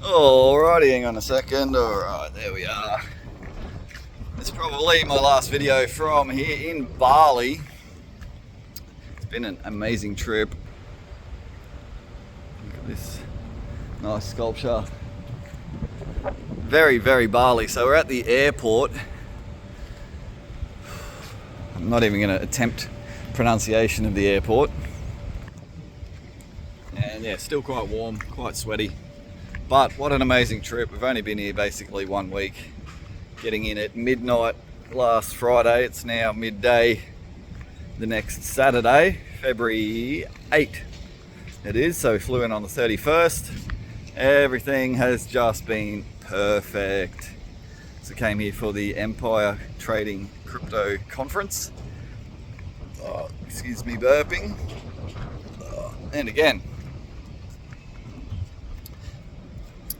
Alrighty, hang on a second. Alright, there we are. It's probably my last video from here in Bali. It's been an amazing trip. Look at this nice sculpture. Very, very Bali. So we're at the airport. I'm not even going to attempt pronunciation of the airport. And yeah, still quite warm, quite sweaty. But what an amazing trip. We've only been here basically 1 week. Getting in at midnight last Friday. It's now midday the next Saturday, February 8th it is. So we flew in on the 31st. Everything has just been perfect. So came here for the Empire Trading Crypto Conference. Oh, excuse me burping. And again.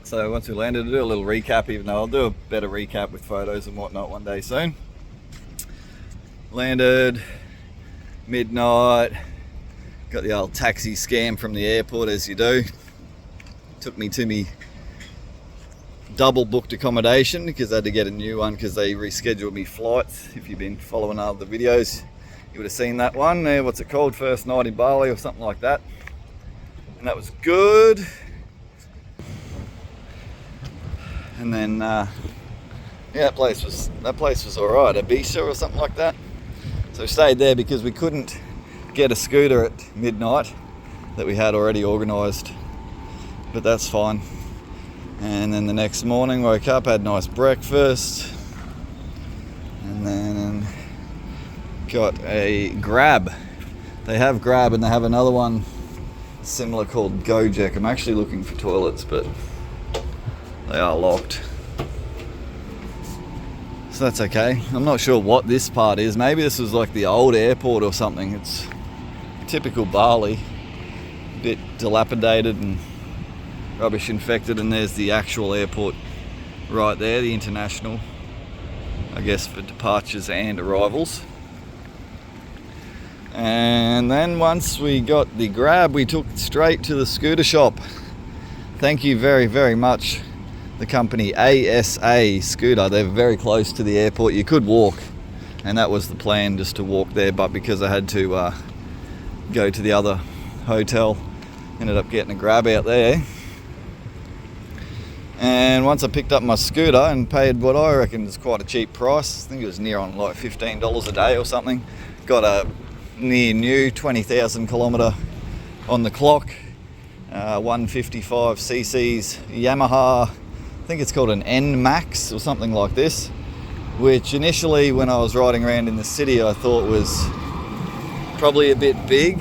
So once we landed, I'll do a little recap, even though I'll do a better recap with photos and whatnot one day soon. Landed, midnight, got the old taxi scam from the airport as you do. Took me to me double booked accommodation because I had to get a new one because they rescheduled me flights. If you've been following other videos, you would have seen that one. What's it called? First night in Bali or something like that. And that was good. And then, yeah, that place was all right, Ibiza or something like that. So we stayed there because we couldn't get a scooter at midnight that we had already organised, but that's fine. And then the next morning, woke up, had a nice breakfast, and then got a Grab. They have Grab and they have another one similar called Gojek. I'm actually looking for toilets, but they are locked. So that's okay. I'm not sure what this part is. Maybe this was like the old airport or something. It's typical Bali. A bit dilapidated and rubbish infected. And there's the actual airport right there, the international, I guess, for departures and arrivals. And then once we got the Grab, we took straight to the scooter shop. Thank you very, very much. The company ASA Scooter, they're very close to the airport. You could walk, and that was the plan, just to walk there, but because I had to go to the other hotel, ended up getting a Grab out there. And once I picked up my scooter and paid what I reckon is quite a cheap price, I think it was near on like $15 a day or something, got a near new 20,000 kilometre on the clock, 155 cc's Yamaha, I think it's called an N-Max or something like this, which initially when I was riding around in the city I thought was probably a bit big.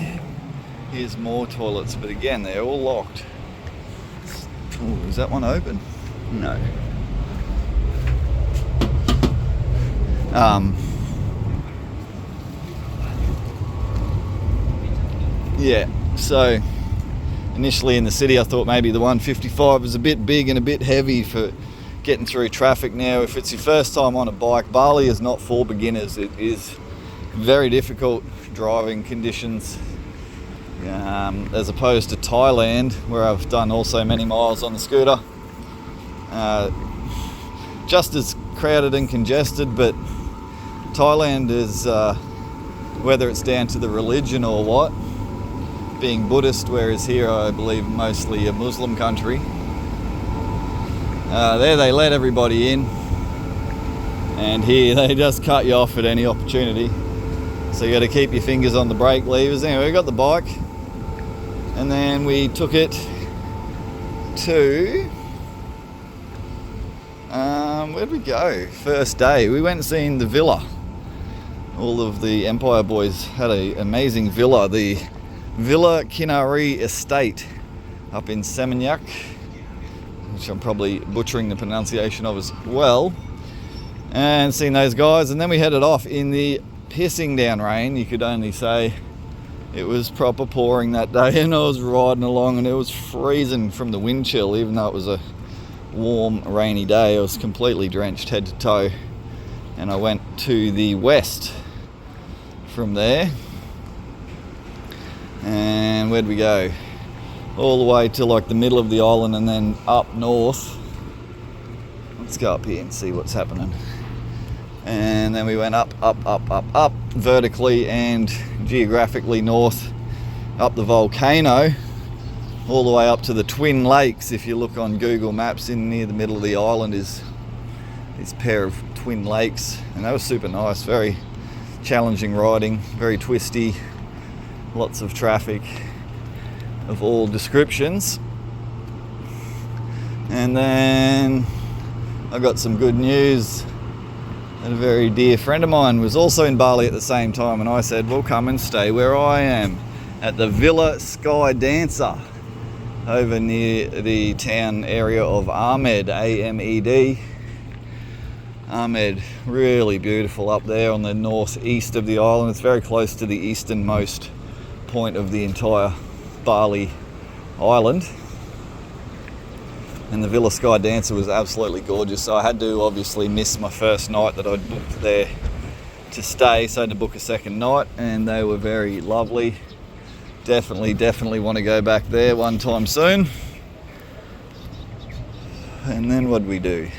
Here's more toilets, but again they're all locked. Ooh, is that one open? No. Yeah, so initially in the city I thought maybe the 155 was a bit big and a bit heavy for getting through traffic. Now if it's your first time on a bike, Bali is not for beginners. It is very difficult driving conditions, as opposed to Thailand, where I've done also many miles on the scooter. Just as crowded and congested, but Thailand is, whether it's down to the religion or what, being Buddhist, whereas here I believe mostly a Muslim country. There they let everybody in, and here they just cut you off at any opportunity. So you got to keep your fingers on the brake levers. Anyway, we got the bike, and then we took it to, where'd we go? First day, we went and seen the villa. All of the Empire boys had an amazing villa, the Villa Kinari Estate up in Seminyak, which I'm probably butchering the pronunciation of as well, and seen those guys. And then we headed off in the pissing down rain. You could only say it was proper pouring that day, and I was riding along and it was freezing from the wind chill. Even though it was a warm rainy day, I was completely drenched head to toe. And I went to the west from there. And where'd we go? all the way to like the middle of the island and then up north. Let's go up here and see what's happening. And then we went up vertically and geographically north up the volcano all the way up to the Twin Lakes. If you look on Google Maps, in near the middle of the island is this pair of twin lakes, and that was super nice. Very challenging riding, very twisty, lots of traffic of all descriptions. And then I got some good news. And a very dear friend of mine was also in Bali at the same time, and I said, well, come and stay where I am at the Villa Sky Dancer over near the town area of Ahmed, A-M-E-D. Ahmed, really beautiful up there on the northeast of the island. It's very close to the easternmost point of the entire Bali island. And the Villa Sky Dancer was absolutely gorgeous. So I had to obviously miss my first night that I'd booked there to stay. So I had to book a second night, and they were very lovely. Definitely want to go back there one time soon. And then what'd we do?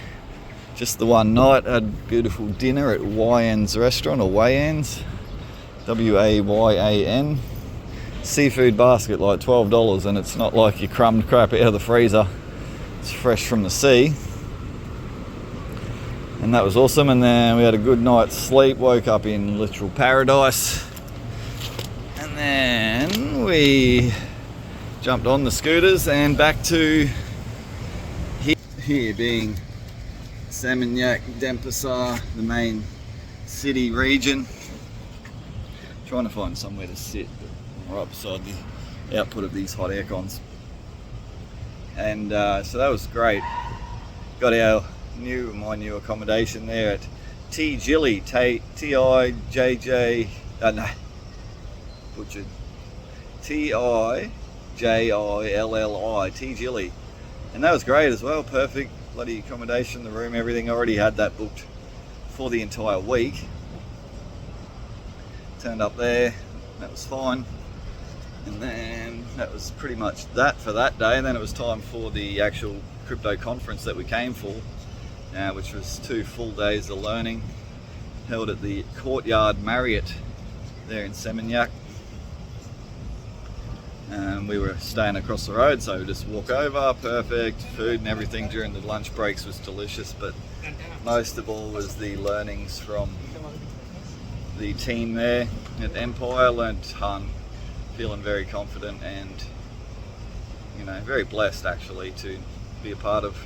Just the one night, had beautiful dinner at Wayan's restaurant, or Wayan's, W-A-Y-A-N. Seafood basket, like $12, and it's not like you crumbed crap out of the freezer. It's fresh from the sea. And that was awesome. And then we had a good night's sleep, woke up in literal paradise. And then we jumped on the scooters and back to here being Seminyak, Denpasar, the main city region. Trying to find somewhere to sit right beside the output of these hot aircons. And so that was great. Got my new accommodation there at Tijilli, T-I-J-J, no, butchered, T-I-J-I-L-L-I, Tijilli. And that was great as well, perfect bloody accommodation, the room, everything. I already had that booked for the entire week. Turned up there, that was fine. And then that was pretty much that for that day. And then it was time for the actual crypto conference that we came for, which was 2 full days of learning, held at the Courtyard Marriott there in Seminyak. We were staying across the road, so we just walk over, perfect, food and everything during the lunch breaks was delicious, but most of all was the learnings from the team there at Empire. Learned a ton. Feeling very confident and, you know, very blessed actually to be a part of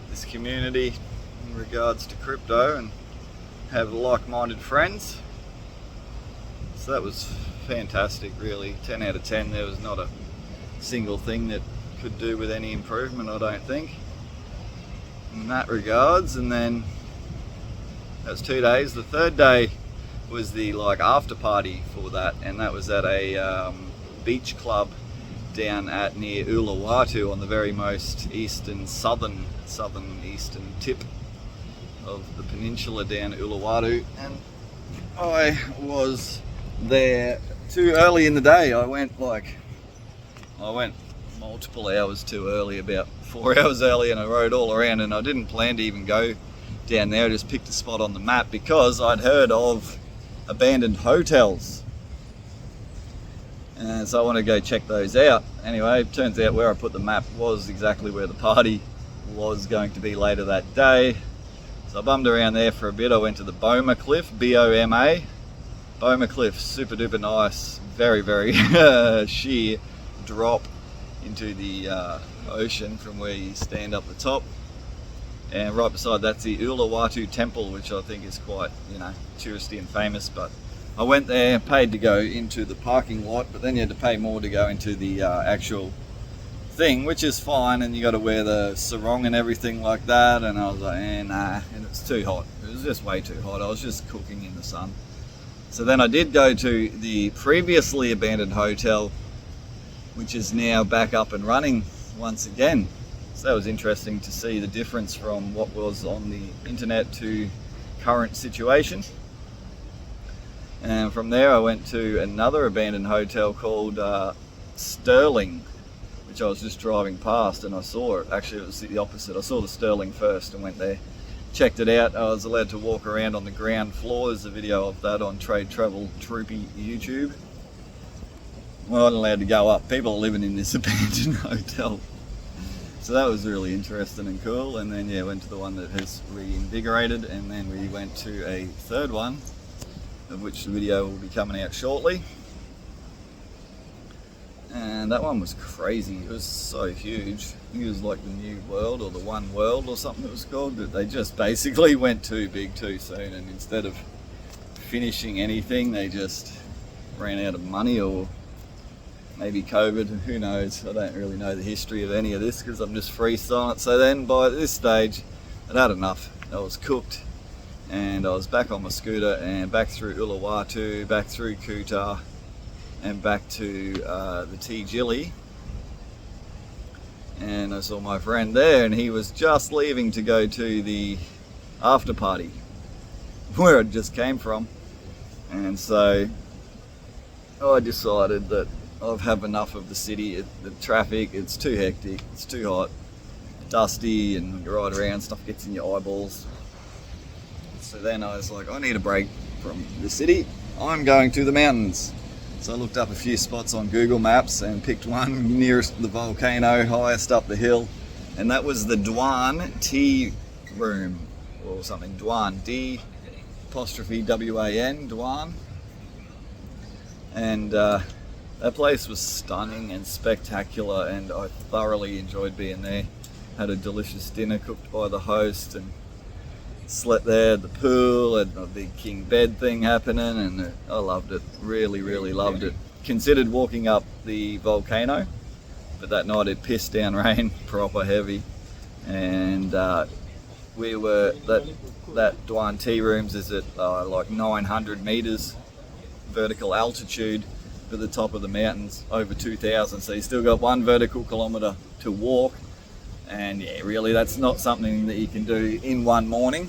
this community in regards to crypto and have like-minded friends. So that was fantastic, really. 10 out of 10. There was not a single thing that could do with any improvement, I don't think, in that regards. And then that was 2 days. The third day was the after party for that, and that was at a beach club down at near Uluwatu on the very most southern eastern tip of the peninsula down Uluwatu. And I was there too early in the day. I went multiple hours too early, about 4 hours early, and I rode all around, and I didn't plan to even go down there. I just picked a spot on the map because I'd heard of abandoned hotels, and so I want to go check those out. Anyway, it turns out where I put the map was exactly where the party was going to be later that day. So I bummed around there for a bit. I went to the Boma Cliff, B-O-M-A. Boma Cliff, super duper nice, very sheer drop into the ocean from where you stand up the top. And right beside that's the Uluwatu Temple, which I think is quite, touristy and famous. But I went there, paid to go into the parking lot, but then you had to pay more to go into the actual thing, which is fine, and you got to wear the sarong and everything like that. And I was like, nah, and it's too hot. It was just way too hot. I was just cooking in the sun. So then I did go to the previously abandoned hotel, which is now back up and running once again. So that was interesting to see the difference from what was on the internet to current situation. And from there I went to another abandoned hotel called Sterling, which I was just driving past and I saw it. Actually, it was the opposite. I saw the Sterling first and went there, checked it out. I was allowed to walk around on the ground floor. There's a video of that on Trade Travel Troopy YouTube. Well, I'm not allowed to go up. People are living in this abandoned hotel. So that was really interesting and cool. And then yeah, went to the one that has reinvigorated, and then we went to a third one, of which the video will be coming out shortly. And that one was crazy. It was so huge. I think it was like the New World or the One World or something it was called. But they just basically went too big too soon, and instead of finishing anything, they just ran out of money, or maybe COVID, who knows. I don't really know the history of any of this because I'm just freestyling it. So then by this stage, I'd had enough. I was cooked, and I was back on my scooter and back through Uluwatu, back through Kuta, and back to the T-Gilly. And I saw my friend there, and he was just leaving to go to the after party where I just came from. And so I decided that I've had enough of the city. The traffic, it's too hectic, it's too hot, dusty, and when you ride around, stuff gets in your eyeballs. So then I was like, I need a break from the city. I'm going to the mountains. So I looked up a few spots on Google Maps and picked one nearest the volcano, highest up the hill, and that was the Dwan Tea Room or something. Dwan, D''W''A''N, Dwan. And that place was stunning and spectacular, and I thoroughly enjoyed being there. Had a delicious dinner cooked by the host and slept there at the pool, had a big king bed thing happening, and I loved it. Really, really loved it. Considered walking up the volcano, but that night it pissed down rain, proper heavy. And we were, that Dwan Tea Rooms is at like 900 meters vertical altitude to the top of the mountains, over 2,000. So you still got 1 vertical kilometer to walk. And yeah, really, that's not something that you can do in one morning.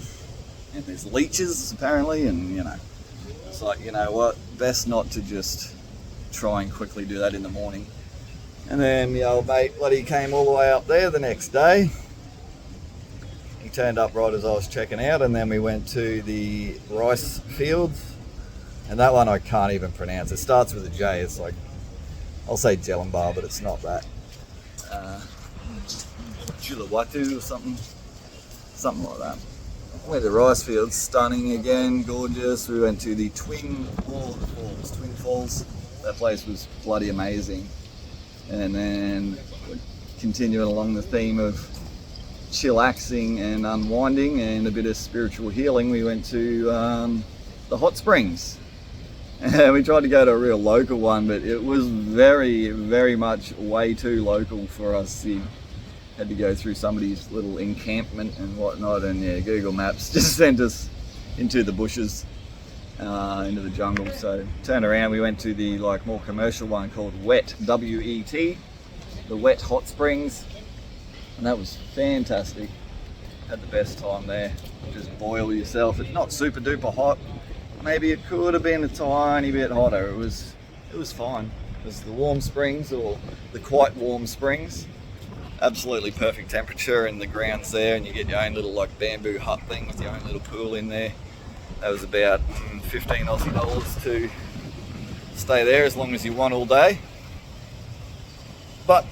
And there's leeches apparently, and you know, it's like, you know what, best not to just try and quickly do that in the morning. And then the old mate bloody came all the way up there the next day. He turned up right as I was checking out, and then we went to the rice fields. And that one I can't even pronounce. It starts with a J. It's like, I'll say Jellenbar, but it's not that. Chilawatu or something like that. Went to the rice fields, stunning again, gorgeous. We went to the Twin Falls. That place was bloody amazing. And then continuing along the theme of chillaxing and unwinding and a bit of spiritual healing, we went to the hot springs. And we tried to go to a real local one, but it was very, very much way too local for us. We had to go through somebody's little encampment and whatnot, and yeah, Google Maps just sent us into the bushes, into the jungle. So turned around, we went to the like more commercial one called Wet, W-E-T, the Wet Hot Springs, and that was fantastic. Had the best time there. Just boil yourself. It's not super duper hot. Maybe it could have been a tiny bit hotter. It was fine. It was the warm springs, or the quite warm springs. Absolutely perfect temperature, and the ground's there, and you get your own little like bamboo hut thing with your own little pool in there. That was about 15 Aussie dollars to stay there as long as you want all day. But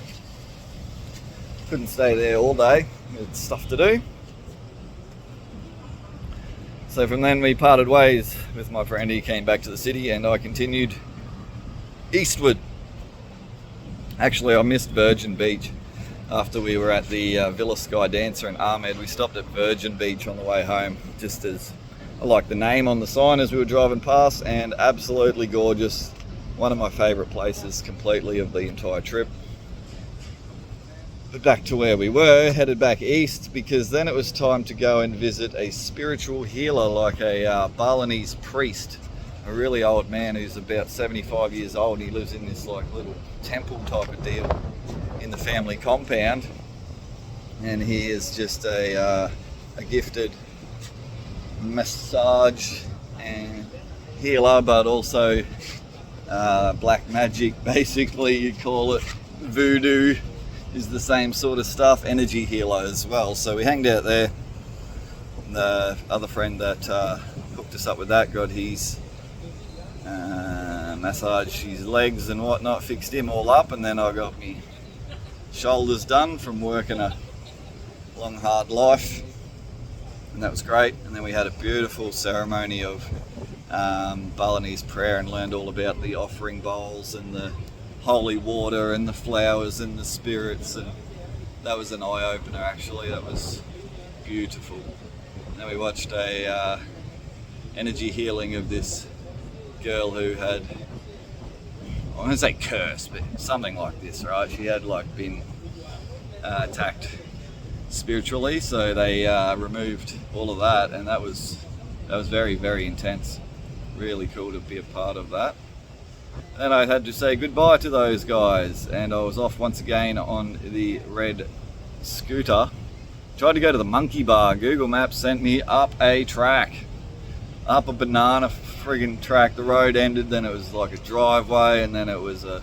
couldn't stay there all day. It's stuff to do. So from then we parted ways with my friend. He came back to the city and I continued eastward. Actually, I missed Virgin Beach after we were at the Villa Sky Dancer in Ahmed. We stopped at Virgin Beach on the way home, just as I liked the name on the sign as we were driving past, and absolutely gorgeous. One of my favourite places completely of the entire trip. But back to where we were, headed back east, because then it was time to go and visit a spiritual healer, like a Balinese priest, a really old man who's about 75 years old. He lives in this like little temple type of deal in the family compound, and he is just a gifted massage and healer, but also black magic, basically you call it, voodoo is the same sort of stuff, energy healer as well. So we hanged out there. The other friend that hooked us up with that got his massage his legs and whatnot, fixed him all up, and then I got me shoulders done from working a long hard life, and that was great. And then we had a beautiful ceremony of Balinese prayer and learned all about the offering bowls and the holy water and the flowers and the spirits, and that was an eye-opener actually. That was beautiful. And then we watched a energy healing of this girl who had, I wouldn't say curse, but something like this, right? She had like been attacked spiritually, so they removed all of that, and that was very, very intense. Really cool to be a part of that. And I had to say goodbye to those guys, and I was off once again on the red scooter. Tried to go to the monkey bar. Google Maps sent me up a track, up a banana friggin' track. The road ended, then it was like a driveway, and then it was a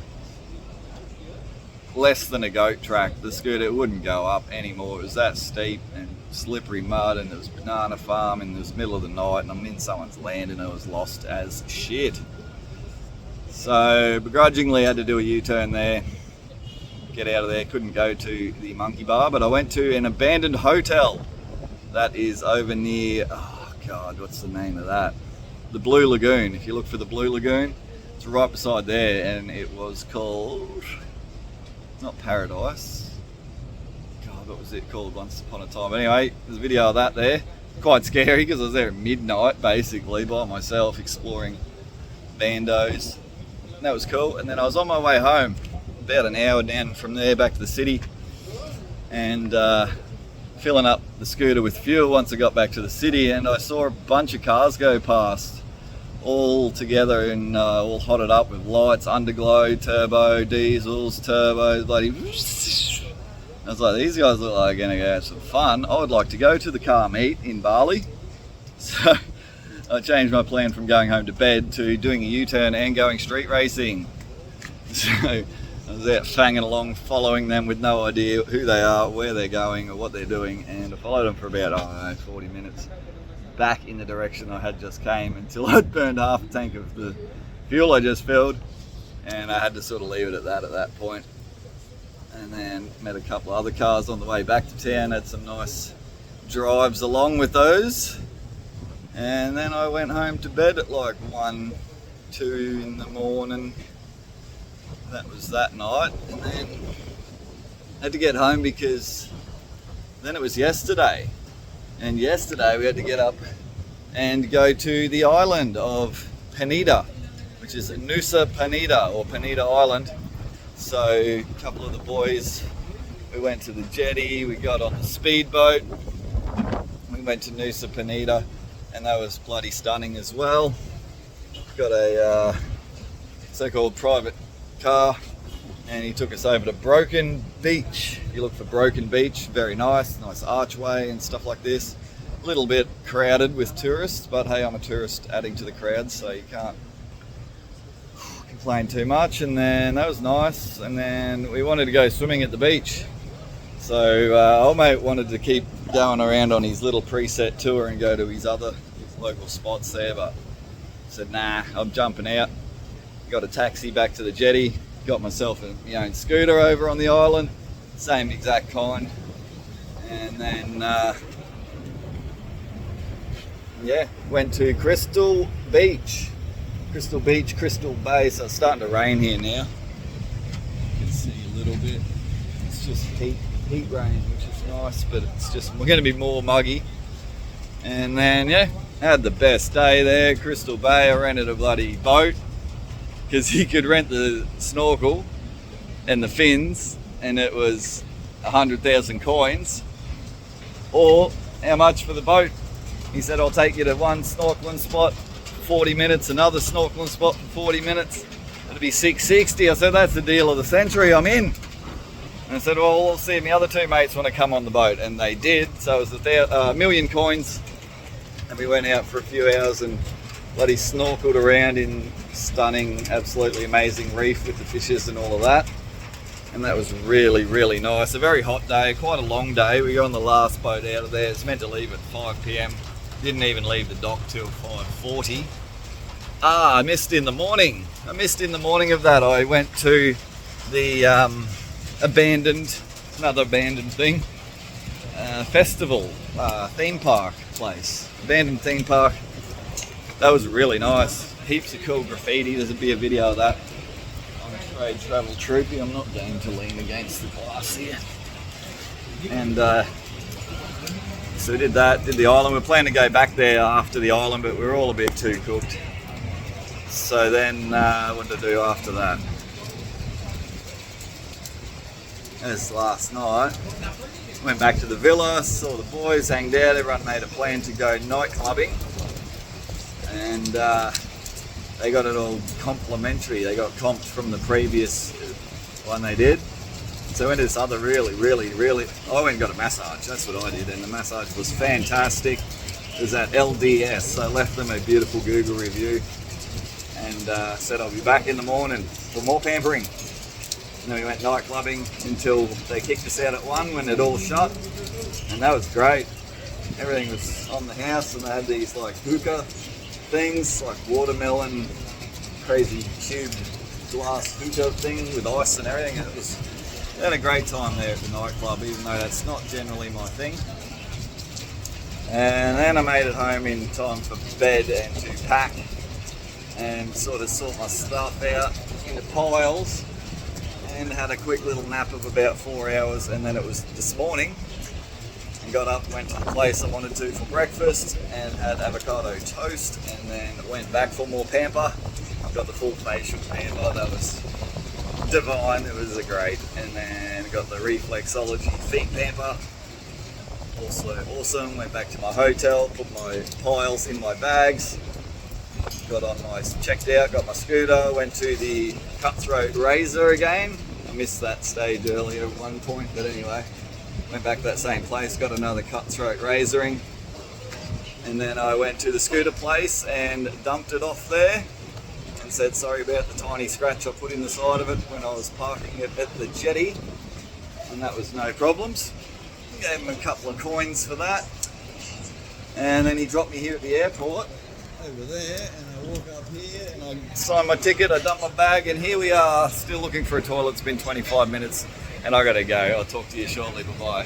less than a goat track. The scooter, it wouldn't go up anymore. It was that steep and slippery mud, and there was a banana farm in the middle of the night, and I'm in someone's land, and I was lost as shit. So begrudgingly had to do a U-turn there, get out of there. Couldn't go to the monkey bar, but I went to an abandoned hotel that is over near, oh god, what's the name of that? The Blue Lagoon. If you look for the Blue Lagoon, it's right beside there, and it was called, not Paradise, god, what was it called once upon a time? Anyway, there's a video of that there. Quite scary because I was there at midnight basically by myself exploring bandos. And that was cool. And then I was on my way home, about an hour down from there back to the city, and filling up the scooter with fuel once I got back to the city, and I saw a bunch of cars go past all together and all hotted up with lights, underglow, turbo, diesels, turbos, bloody. I was like, these guys look like they're gonna go have some fun. I would like to go to the car meet in Bali. So I changed my plan from going home to bed to doing a U-turn and going street racing. So I was out fanging along, following them with no idea who they are, where they're going, or what they're doing, and I followed them for about, I don't know, 40 minutes back in the direction I had just came, until I'd burned half a tank of the fuel I just filled, and I had to sort of leave it at that point. And then met a couple of other cars on the way back to town, had some nice drives along with those. And then I went home to bed at like 1, 2 in the morning. That was that night. And then I had to get home because then it was yesterday. And yesterday we had to get up and go to the island of Penida, which is Nusa Penida, or Penida Island. So a couple of the boys, we went to the jetty, we got on the speedboat, we went to Nusa Penida, and that was bloody stunning as well. Got a so-called private car, and he took us over to Broken Beach. If you look for Broken Beach, very nice archway and stuff like this. A little bit crowded with tourists, but hey, I'm a tourist adding to the crowd, so you can't complain too much. And then that was nice, and then we wanted to go swimming at the beach. So old mate wanted to keep going around on his little preset tour and go to his local spots there, but I said nah, I'm jumping out. Got a taxi back to the jetty, got myself my own scooter over on the island, same exact kind, and then went to Crystal Beach, Crystal Bay. So it's starting to rain here now. You can see a little bit. It's just heat rain, which is nice, but it's just, we're going to be more muggy. And then had the best day there, Crystal Bay. I rented a bloody boat because you could rent the snorkel and the fins, and it was 100,000 coins. Or how much for the boat? He said, I'll take you to one snorkeling spot for 40 minutes, another snorkeling spot for 40 minutes. It'll be 660. I said, that's the deal of the century, I'm in. And I said, well, I'll see my other two mates want to come on the boat, and they did. So it was a million coins, and we went out for a few hours and bloody snorkeled around in stunning, absolutely amazing reef with the fishes and all of that. and that was really, really nice. A very hot day, quite a long day. We got on the last boat out of there. It's meant to leave at 5 p.m. Didn't even leave the dock till 5:40. I missed in the morning. I missed in the morning of that. I went to the another abandoned thing, festival, theme park place. Abandoned theme park. That was really nice. Heaps of cool graffiti. There's a video of that. I'm a trade travel troopy. I'm not going to lean against the glass here. And so we did that, did the island. We're planning to go back there after the island, but we're all a bit too cooked. So then, what did I do after that? This last night, went back to the villa, saw the boys, hanged out. Everyone made a plan to go night clubbing, and they got it all complimentary. They got comped from the previous one they did. So I went to this other really, I went and got a massage. That's what I did, and the massage was fantastic. It was at LDS. So I left them a beautiful Google review, and said I'll be back in the morning for more pampering. And then we went night clubbing until they kicked us out at 1 when it all shut, and that was great. Everything was on the house, and they had these like hookah things, like watermelon, crazy cube glass hookah thing with ice and everything. I had a great time there at the nightclub, even though that's not generally my thing. And then I made it home in time for bed and to pack and sort of sort my stuff out into piles, and had a quick little nap of about 4 hours, and then it was this morning, and got up, went to the place I wanted to for breakfast, and had avocado toast, and then went back for more pamper. I've got the full facial pamper. That was divine. It was great. And then got the reflexology feet pamper, also awesome. Went back to my hotel, put my piles in my bags, checked out, got my scooter, went to the cutthroat razor again. I missed that stage earlier at one point, but anyway, went back to that same place, got another cutthroat razoring, and then I went to the scooter place and dumped it off there and said sorry about the tiny scratch I put in the side of it when I was parking it at the jetty, and that was no problems. Gave him a couple of coins for that, and then he dropped me here at the airport over there, and I walk up here and I sign my ticket, I dump my bag, and here we are, still looking for a toilet. It's been 25 minutes and I gotta go. I'll talk to you shortly. Bye bye.